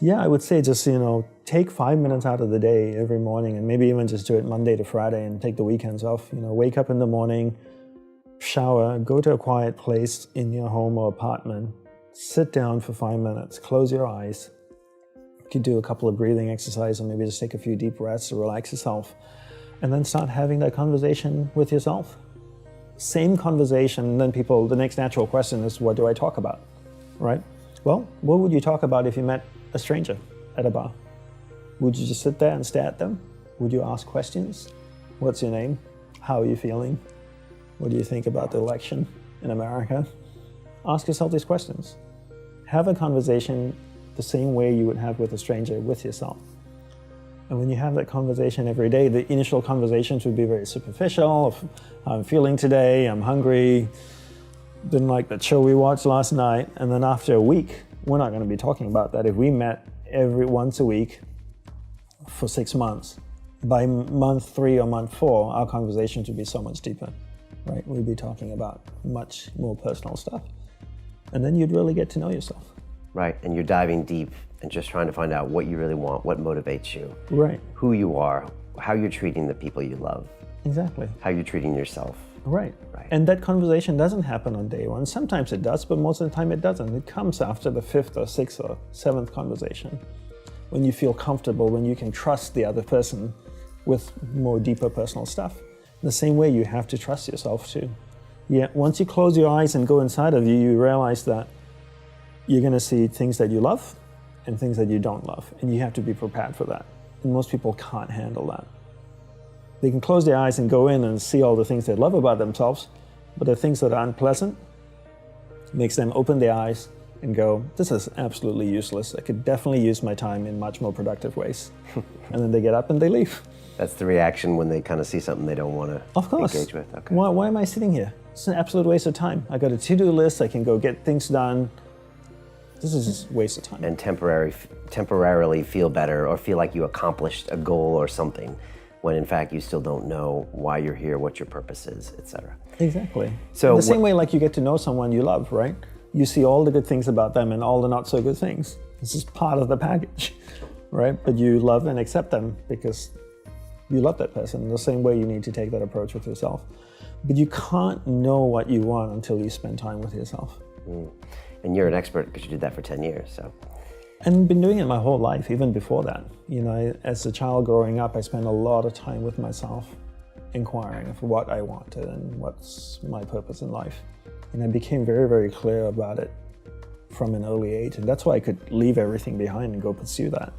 Yeah, I would say just, take 5 minutes out of the day every morning, and maybe even just do it Monday to Friday and take the weekends off. Wake up in the morning, shower, go to a quiet place in your home or apartment, sit down for 5 minutes, close your eyes. You could do a couple of breathing exercises, or maybe just take a few deep breaths to relax yourself, and then start having that conversation with yourself. Same conversation, then the next natural question is, what do I talk about, right? Well, what would you talk about if you met a stranger at a bar? Would you just sit there and stare at them? Would you ask questions? What's your name? How are you feeling? What do you think about the election in America? Ask yourself these questions. Have a conversation the same way you would have with a stranger with yourself. And when you have that conversation every day, the initial conversations would be very superficial. Of how I'm feeling today, I'm hungry, didn't like that show we watched last night. And then after a week, we're not going to be talking about that. If we met once a week for 6 months, by month 3 or month 4, our conversations would be so much deeper, right? We'd be talking about much more personal stuff. And then you'd really get to know yourself. Right, and you're diving deep and just trying to find out what you really want, what motivates you, right? Who you are, how you're treating the people you love. Exactly. How you're treating yourself. Right. And that conversation doesn't happen on day one. Sometimes it does, but most of the time it doesn't. It comes after the 5th or 6th or 7th conversation, when you feel comfortable, when you can trust the other person with more deeper personal stuff. In the same way, you have to trust yourself too. Yeah, once you close your eyes and go inside of you, you realize that you're going to see things that you love and things that you don't love, and you have to be prepared for that. And most people can't handle that. They can close their eyes and go in and see all the things they love about themselves, but the things that are unpleasant makes them open their eyes and go, this is absolutely useless. I could definitely use my time in much more productive ways. And then they get up and they leave. That's the reaction when they kind of see something they don't want to engage with. Okay. Why am I sitting here? It's an absolute waste of time. I got a to-do list, I can go get things done. This is just a waste of time. And temporarily feel better or feel like you accomplished a goal or something, when in fact you still don't know why you're here, what your purpose is, etc. Exactly. So the same way like you get to know someone you love, right? You see all the good things about them and all the not so good things. This is part of the package, right? But you love and accept them because you love that person. The same way you need to take that approach with yourself. But you can't know what you want until you spend time with yourself. And you're an expert because you did that for 10 years, so. And been doing it my whole life, even before that. As a child growing up, I spent a lot of time with myself, inquiring of what I wanted and what's my purpose in life. And I became very, very clear about it from an early age. And that's why I could leave everything behind and go pursue that.